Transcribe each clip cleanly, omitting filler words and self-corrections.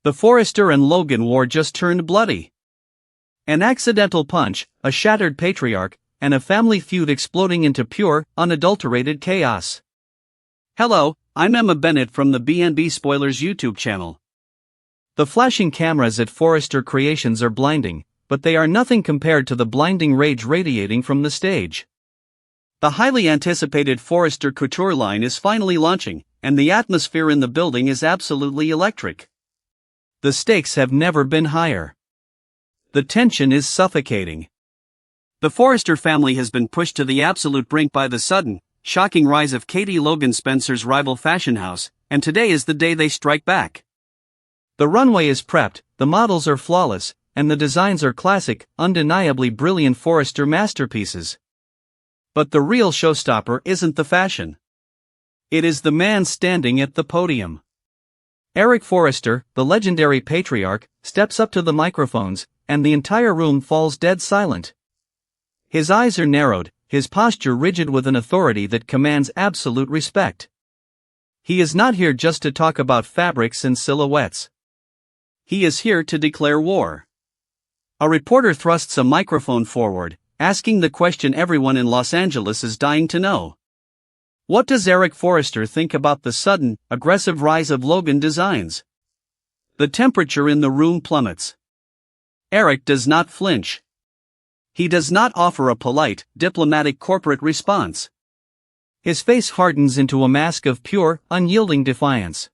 The Forrester and Logan war just turned bloody. An accidental punch, a shattered patriarch, and a family feud exploding into pure, unadulterated chaos. Hello, I'm Emma Bennett from the B&B Spoilers YouTube channel. The flashing cameras at Forrester Creations are blinding, but they are nothing compared to the blinding rage radiating from the stage. The highly anticipated Forrester Couture line is finally launching, and the atmosphere in the building is absolutely electric. The stakes have never been higher. The tension is suffocating. The Forrester family has been pushed to the absolute brink by the sudden, shocking rise of Katie Logan Spencer's rival fashion house, and today is the day they strike back. The runway is prepped, the models are flawless, and the designs are classic, undeniably brilliant Forrester masterpieces. But the real showstopper isn't the fashion. It is the man standing at the podium. Eric Forrester, the legendary patriarch, steps up to the microphones, and the entire room falls dead silent. His eyes are narrowed, his posture rigid with an authority that commands absolute respect. He is not here just to talk about fabrics and silhouettes. He is here to declare war. A reporter thrusts a microphone forward, asking the question everyone in Los Angeles is dying to know. What does Eric Forrester think about the sudden, aggressive rise of Logan designs? The temperature in the room plummets. Eric does not flinch. He does not offer a polite, diplomatic corporate response. His face hardens into a mask of pure, unyielding defiance.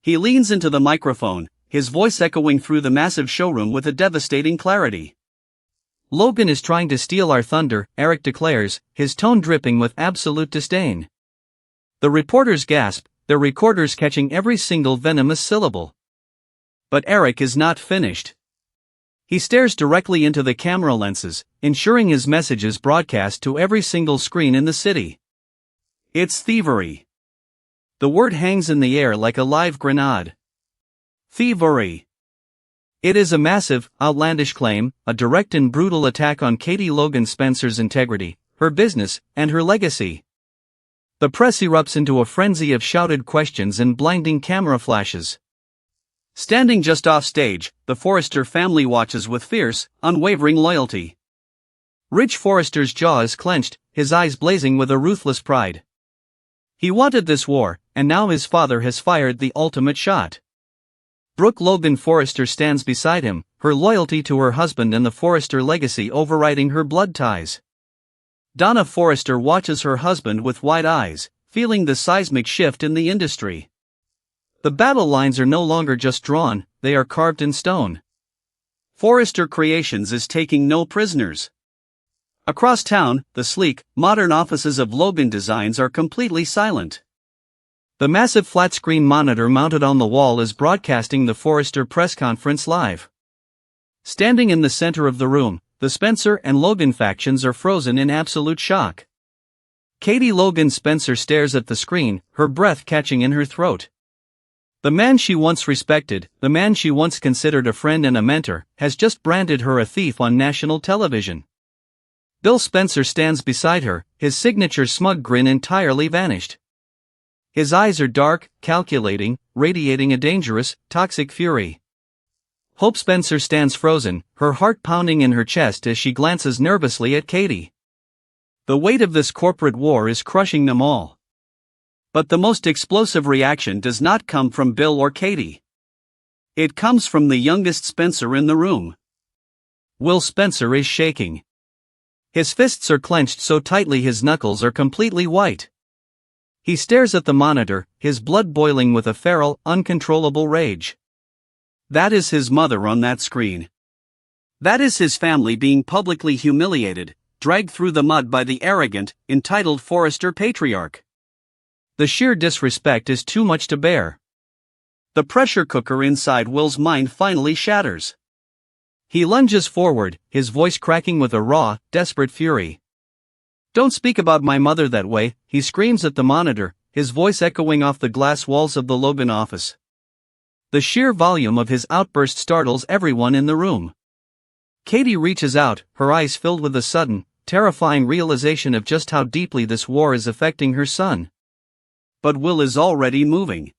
He leans into the microphone, his voice echoing through the massive showroom with a devastating clarity. Logan is trying to steal our thunder, Eric declares, his tone dripping with absolute disdain. The reporters gasp, their recorders catching every single venomous syllable. But Eric is not finished. He stares directly into the camera lenses, ensuring his message is broadcast to every single screen in the city. It's thievery. The word hangs in the air like a live grenade. Thievery. It is a massive, outlandish claim, a direct and brutal attack on Katie Logan Spencer's integrity, her business, and her legacy. The press erupts into a frenzy of shouted questions and blinding camera flashes. Standing just off stage, the Forrester family watches with fierce, unwavering loyalty. Rich Forrester's jaw is clenched, his eyes blazing with a ruthless pride. He wanted this war, and now his father has fired the ultimate shot. Brooke Logan Forrester stands beside him, her loyalty to her husband and the Forrester legacy overriding her blood ties. Donna Forrester watches her husband with wide eyes, feeling the seismic shift in the industry. The battle lines are no longer just drawn, they are carved in stone. Forrester Creations is taking no prisoners. Across town, the sleek, modern offices of Logan Designs are completely silent. The massive flat-screen monitor mounted on the wall is broadcasting the Forrester press conference live. Standing in the center of the room, the Spencer and Logan factions are frozen in absolute shock. Katie Logan Spencer stares at the screen, her breath catching in her throat. The man she once respected, the man she once considered a friend and a mentor, has just branded her a thief on national television. Bill Spencer stands beside her, his signature smug grin entirely vanished. His eyes are dark, calculating, radiating a dangerous, toxic fury. Hope Spencer stands frozen, her heart pounding in her chest as she glances nervously at Katie. The weight of this corporate war is crushing them all. But the most explosive reaction does not come from Bill or Katie. It comes from the youngest Spencer in the room. Will Spencer is shaking. His fists are clenched so tightly his knuckles are completely white. He stares at the monitor, his blood boiling with a feral, uncontrollable rage. That is his mother on that screen. That is his family being publicly humiliated, dragged through the mud by the arrogant, entitled Forrester patriarch. The sheer disrespect is too much to bear. The pressure cooker inside Will's mind finally shatters. He lunges forward, his voice cracking with a raw, desperate fury. "Don't speak about my mother that way," he screams at the monitor, his voice echoing off the glass walls of the Logan office. The sheer volume of his outburst startles everyone in the room. Katie reaches out, her eyes filled with a sudden, terrifying realization of just how deeply this war is affecting her son. But Will is already moving.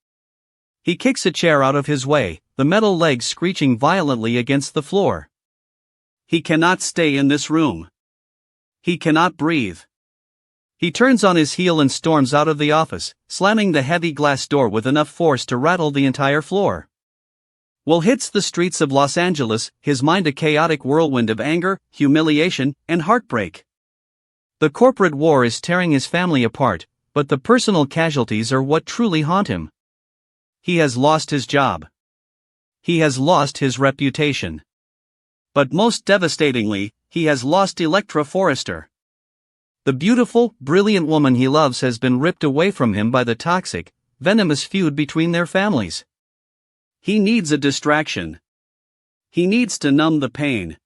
He kicks a chair out of his way, the metal legs screeching violently against the floor. He cannot stay in this room. He cannot breathe. He turns on his heel and storms out of the office, slamming the heavy glass door with enough force to rattle the entire floor. Will hits the streets of Los Angeles, his mind a chaotic whirlwind of anger, humiliation, and heartbreak. The corporate war is tearing his family apart, but the personal casualties are what truly haunt him. He has lost his job. He has lost his reputation. But most devastatingly, he has lost Electra Forrester. The beautiful, brilliant woman he loves has been ripped away from him by the toxic, venomous feud between their families. He needs a distraction. He needs to numb the pain.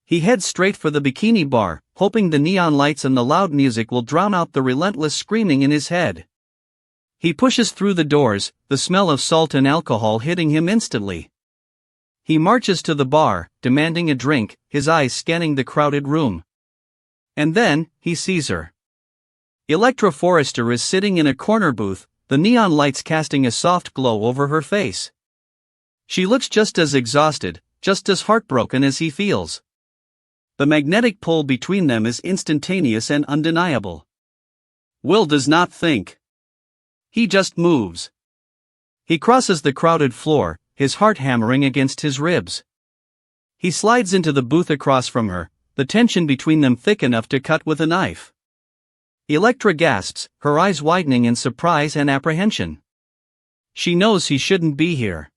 He heads straight for the bikini bar, hoping the neon lights and the loud music will drown out the relentless screaming in his head. He pushes through the doors, the smell of salt and alcohol hitting him instantly. He marches to the bar, demanding a drink, his eyes scanning the crowded room. And then, he sees her. Electra Forrester is sitting in a corner booth, the neon lights casting a soft glow over her face. She looks just as exhausted, just as heartbroken as he feels. The magnetic pull between them is instantaneous and undeniable. Will does not think. He just moves. He crosses the crowded floor, his heart hammering against his ribs. He slides into the booth across from her, the tension between them thick enough to cut with a knife. Electra gasps, her eyes widening in surprise and apprehension. She knows he shouldn't be here.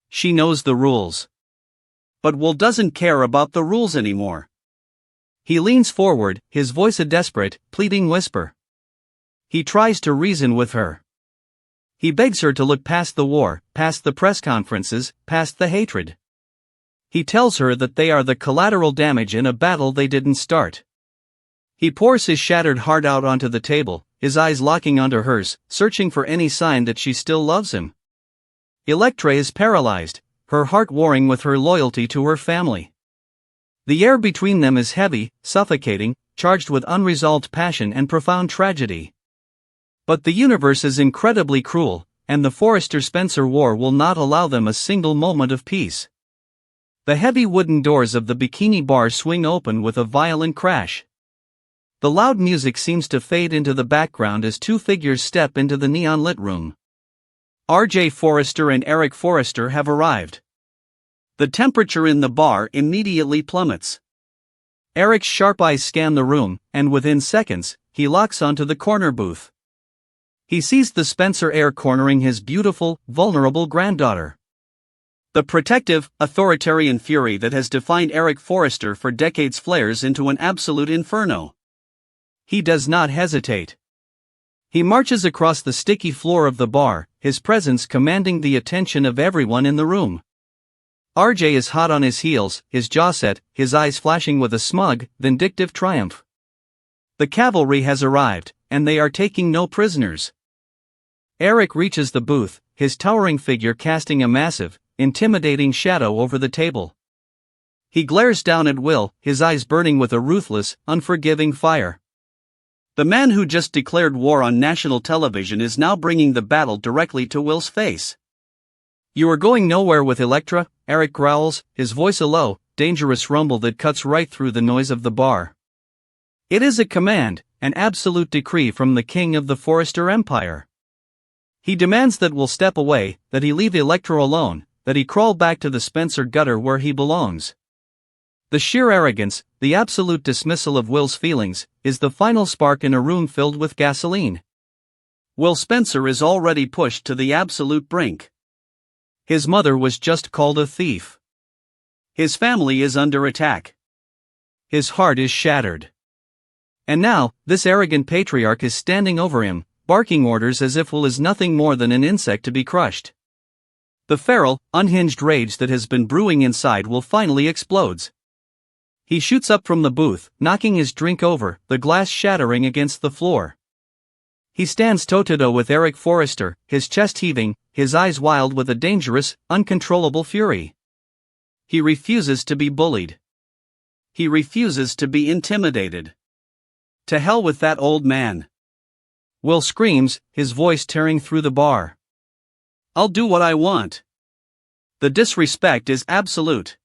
She knows the rules. But Will doesn't care about the rules anymore. He leans forward, his voice a desperate, pleading whisper. He tries to reason with her. He begs her to look past the war, past the press conferences, past the hatred. He tells her that they are the collateral damage in a battle they didn't start. He pours his shattered heart out onto the table, his eyes locking onto hers, searching for any sign that she still loves him. Electra is paralyzed, her heart warring with her loyalty to her family. The air between them is heavy, suffocating, charged with unresolved passion and profound tragedy. But the universe is incredibly cruel, and the Forrester-Spencer war will not allow them a single moment of peace. The heavy wooden doors of the bikini bar swing open with a violent crash. The loud music seems to fade into the background as two figures step into the neon-lit room. R.J. Forrester and Eric Forrester have arrived. The temperature in the bar immediately plummets. Eric's sharp eyes scan the room, and within seconds, he locks onto the corner booth. He sees the Spencer heir cornering his beautiful, vulnerable granddaughter. The protective, authoritarian fury that has defined Eric Forrester for decades flares into an absolute inferno. He does not hesitate. He marches across the sticky floor of the bar, his presence commanding the attention of everyone in the room. RJ is hot on his heels, his jaw set, his eyes flashing with a smug, vindictive triumph. The cavalry has arrived, and they are taking no prisoners. Eric reaches the booth, his towering figure casting a massive, intimidating shadow over the table. He glares down at Will, his eyes burning with a ruthless, unforgiving fire. The man who just declared war on national television is now bringing the battle directly to Will's face. "You are going nowhere with Electra," Eric growls, his voice a low, dangerous rumble that cuts right through the noise of the bar. It is a command, an absolute decree from the king of the Forrester Empire. He demands that Will step away, that he leave Electra alone, that he crawl back to the Spencer gutter where he belongs. The sheer arrogance, the absolute dismissal of Will's feelings, is the final spark in a room filled with gasoline. Will Spencer is already pushed to the absolute brink. His mother was just called a thief. His family is under attack. His heart is shattered. And now, this arrogant patriarch is standing over him, barking orders as if Will is nothing more than an insect to be crushed. The feral, unhinged rage that has been brewing inside Will finally explodes. He shoots up from the booth, knocking his drink over, the glass shattering against the floor. He stands toe-to-toe with Eric Forrester, his chest heaving, his eyes wild with a dangerous, uncontrollable fury. He refuses to be bullied. He refuses to be intimidated. To hell with that old man. Will screams, his voice tearing through the bar. "I'll do what I want. The disrespect is absolute.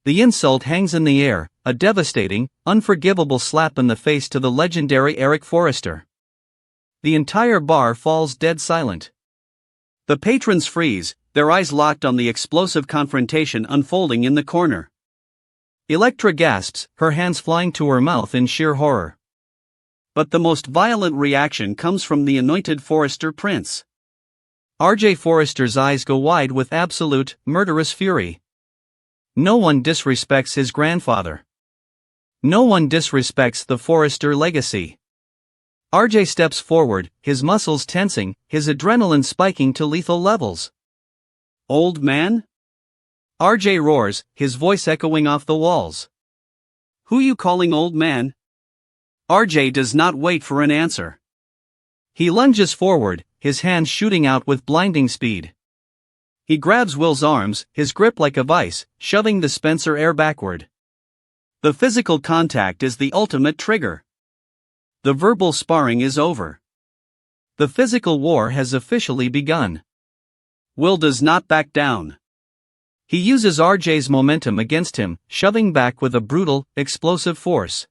The insult hangs in the air, a devastating, unforgivable slap in the face to the legendary Eric Forrester. The entire bar falls dead silent. The patrons freeze, their eyes locked on the explosive confrontation unfolding in the corner. Electra gasps, her hands flying to her mouth in sheer horror. But the most violent reaction comes from the anointed Forrester prince. R.J. Forrester's eyes go wide with absolute, murderous fury. No one disrespects his grandfather. No one disrespects the Forrester legacy. R.J. steps forward, his muscles tensing, his adrenaline spiking to lethal levels. Old man? R.J. roars, his voice echoing off the walls. Who you calling old man? R.J. does not wait for an answer. He lunges forward, his hands shooting out with blinding speed. He grabs Will's arms, his grip like a vice, shoving the Spencer air backward. The physical contact is the ultimate trigger. The verbal sparring is over. The physical war has officially begun. Will does not back down. He uses RJ's momentum against him, shoving back with a brutal, explosive force.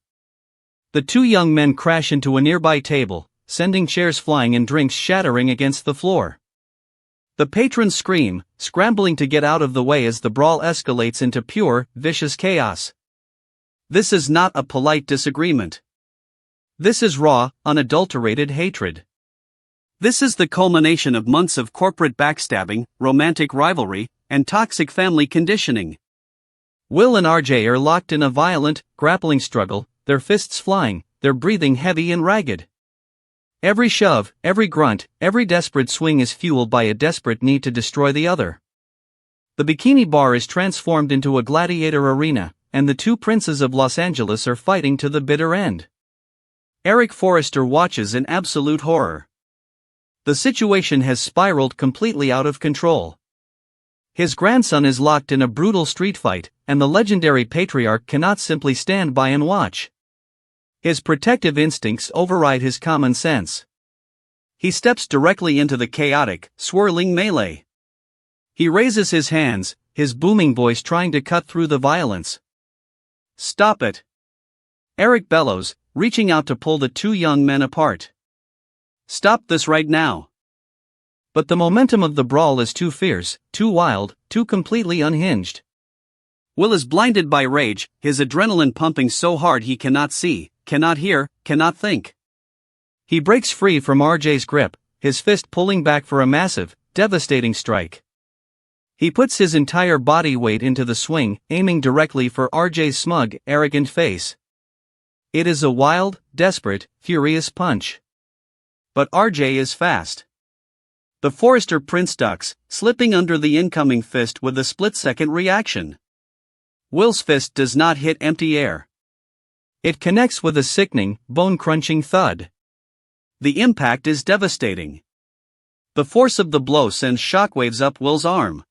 The two young men crash into a nearby table, sending chairs flying and drinks shattering against the floor. The patrons scream, scrambling to get out of the way as the brawl escalates into pure, vicious chaos. This is not a polite disagreement. This is raw, unadulterated hatred. This is the culmination of months of corporate backstabbing, romantic rivalry, and toxic family conditioning. Will and RJ are locked in a violent, grappling struggle, their fists flying, their breathing heavy and ragged. Every shove, every grunt, every desperate swing is fueled by a desperate need to destroy the other. The Bikini Bar is transformed into a gladiator arena, and the two princes of Los Angeles are fighting to the bitter end. Eric Forrester watches in absolute horror. The situation has spiraled completely out of control. His grandson is locked in a brutal street fight, and the legendary patriarch cannot simply stand by and watch. His protective instincts override his common sense. He steps directly into the chaotic, swirling melee. He raises his hands, his booming voice trying to cut through the violence. Stop it! Eric bellows, reaching out to pull the two young men apart. Stop this right now! But the momentum of the brawl is too fierce, too wild, too completely unhinged. Will is blinded by rage, his adrenaline pumping so hard he cannot see, cannot hear, cannot think. He breaks free from RJ's grip, his fist pulling back for a massive, devastating strike. He puts his entire body weight into the swing, aiming directly for RJ's smug, arrogant face. It is a wild, desperate, furious punch. But RJ is fast. The Forrester prince ducks, slipping under the incoming fist with a split-second reaction. Will's fist does not hit empty air. It connects with a sickening, bone-crunching thud. The impact is devastating. The force of the blow sends shockwaves up Will's arm.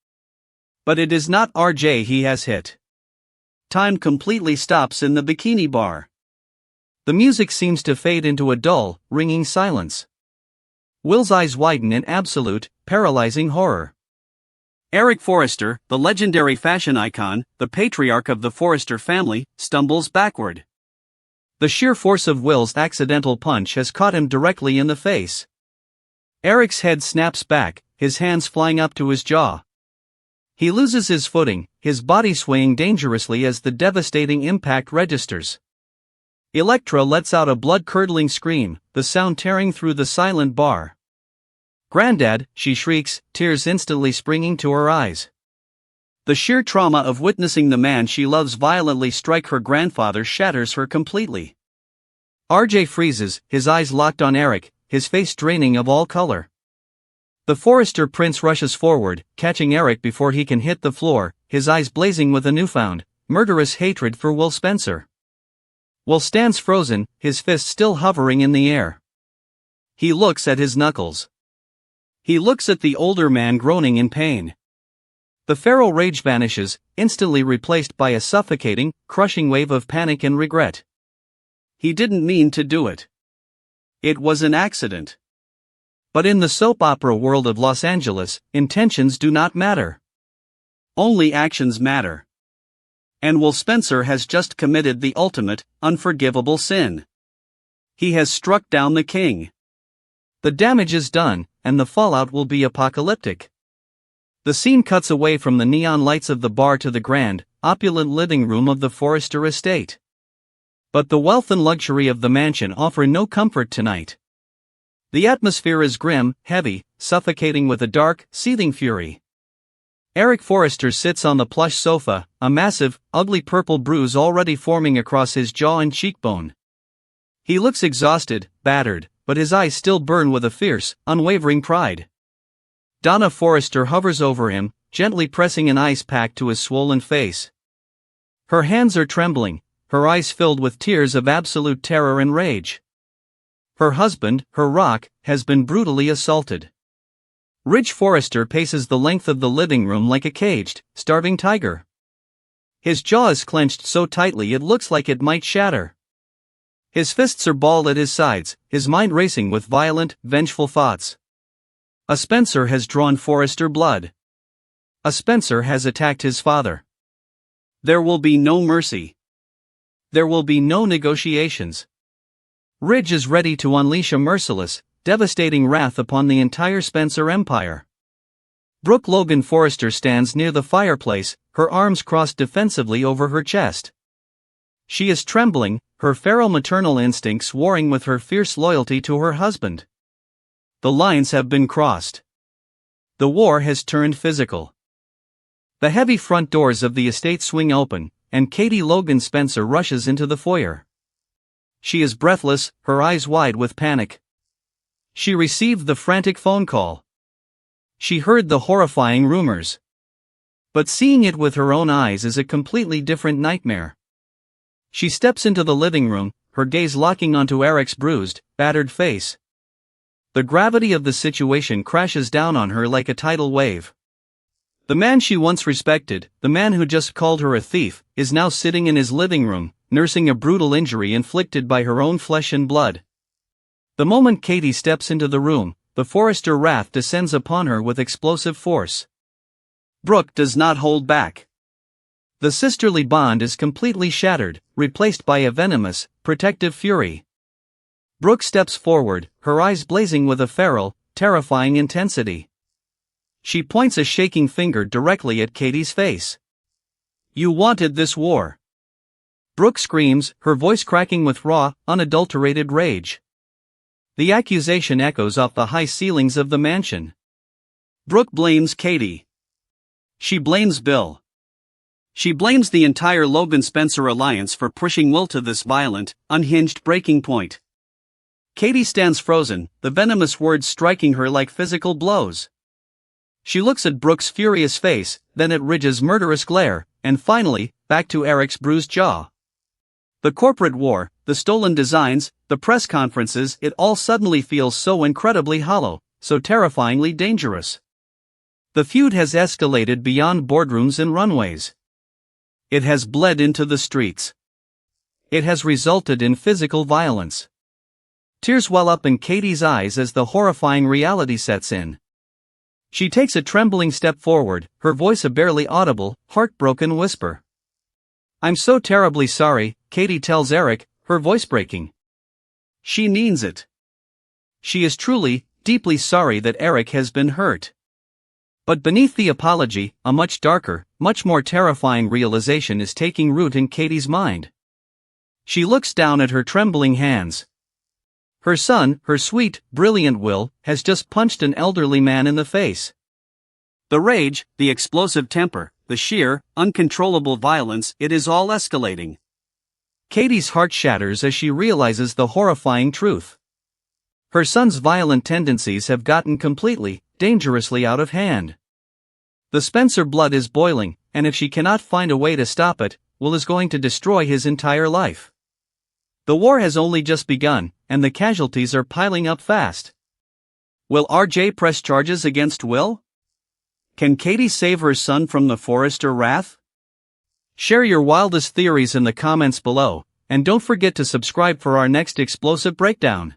But it is not RJ he has hit. Time completely stops in the Bikini Bar. The music seems to fade into a dull, ringing silence. Will's eyes widen in absolute, paralyzing horror. Eric Forrester, the legendary fashion icon, the patriarch of the Forrester family, stumbles backward. The sheer force of Will's accidental punch has caught him directly in the face. Eric's head snaps back, his hands flying up to his jaw. He loses his footing, his body swaying dangerously as the devastating impact registers. Electra lets out a blood-curdling scream, the sound tearing through the silent bar. "Granddad," she shrieks, tears instantly springing to her eyes. The sheer trauma of witnessing the man she loves violently strike her grandfather shatters her completely. RJ freezes, his eyes locked on Eric, his face draining of all color. The Forrester prince rushes forward, catching Eric before he can hit the floor, his eyes blazing with a newfound, murderous hatred for Will Spencer. Will stands frozen, his fist still hovering in the air. He looks at his knuckles. He looks at the older man groaning in pain. The feral rage vanishes, instantly replaced by a suffocating, crushing wave of panic and regret. He didn't mean to do it. It was an accident. But in the soap opera world of Los Angeles, intentions do not matter. Only actions matter. And Will Spencer has just committed the ultimate, unforgivable sin. He has struck down the king. The damage is done, and the fallout will be apocalyptic. The scene cuts away from the neon lights of the bar to the grand, opulent living room of the Forrester estate. But the wealth and luxury of the mansion offer no comfort tonight. The atmosphere is grim, heavy, suffocating with a dark, seething fury. Eric Forrester sits on the plush sofa, a massive, ugly purple bruise already forming across his jaw and cheekbone. He looks exhausted, battered, but his eyes still burn with a fierce, unwavering pride. Donna Forrester hovers over him, gently pressing an ice pack to his swollen face. Her hands are trembling, her eyes filled with tears of absolute terror and rage. Her husband, her rock, has been brutally assaulted. Ridge Forrester paces the length of the living room like a caged, starving tiger. His jaw is clenched so tightly it looks like it might shatter. His fists are balled at his sides, his mind racing with violent, vengeful thoughts. A Spencer has drawn Forrester blood. A Spencer has attacked his father. There will be no mercy. There will be no negotiations. Ridge is ready to unleash a merciless, devastating wrath upon the entire Spencer empire. Brooke Logan Forrester stands near the fireplace, her arms crossed defensively over her chest. She is trembling, her feral maternal instincts warring with her fierce loyalty to her husband. The lines have been crossed. The war has turned physical. The heavy front doors of the estate swing open, and Katie Logan Spencer rushes into the foyer. She is breathless, her eyes wide with panic. She received the frantic phone call. She heard the horrifying rumors. But seeing it with her own eyes is a completely different nightmare. She steps into the living room, her gaze locking onto Eric's bruised, battered face. The gravity of the situation crashes down on her like a tidal wave. The man she once respected, the man who just called her a thief, is now sitting in his living room, nursing a brutal injury inflicted by her own flesh and blood. The moment Katie steps into the room, the Forrester wrath descends upon her with explosive force. Brooke does not hold back. The sisterly bond is completely shattered, replaced by a venomous, protective fury. Brooke steps forward, her eyes blazing with a feral, terrifying intensity. She points a shaking finger directly at Katie's face. "You wanted this war." Brooke screams, her voice cracking with raw, unadulterated rage. The accusation echoes off the high ceilings of the mansion. Brooke blames Katie. She blames Bill. She blames the entire Logan Spencer alliance for pushing Will to this violent, unhinged breaking point. Katie stands frozen, the venomous words striking her like physical blows. She looks at Brooke's furious face, then at Ridge's murderous glare, and finally, back to Eric's bruised jaw. The corporate war, the stolen designs, the press conferences, it all suddenly feels so incredibly hollow, so terrifyingly dangerous. The feud has escalated beyond boardrooms and runways. It has bled into the streets. It has resulted in physical violence. Tears well up in Katie's eyes as the horrifying reality sets in. She takes a trembling step forward, her voice a barely audible, heartbroken whisper. "I'm so terribly sorry," Katie tells Eric, her voice breaking. She means it. She is truly, deeply sorry that Eric has been hurt. But beneath the apology, a much darker, much more terrifying realization is taking root in Katie's mind. She looks down at her trembling hands. Her son, her sweet, brilliant Will, has just punched an elderly man in the face. The rage, the explosive temper, the sheer, uncontrollable violence, it is all escalating. Katie's heart shatters as she realizes the horrifying truth. Her son's violent tendencies have gotten completely, dangerously out of hand. The Spencer blood is boiling, and if she cannot find a way to stop it, Will is going to destroy his entire life. The war has only just begun, and the casualties are piling up fast. Will RJ press charges against Will? Can Katie save her son from the Forrester wrath? Share your wildest theories in the comments below, and don't forget to subscribe for our next explosive breakdown.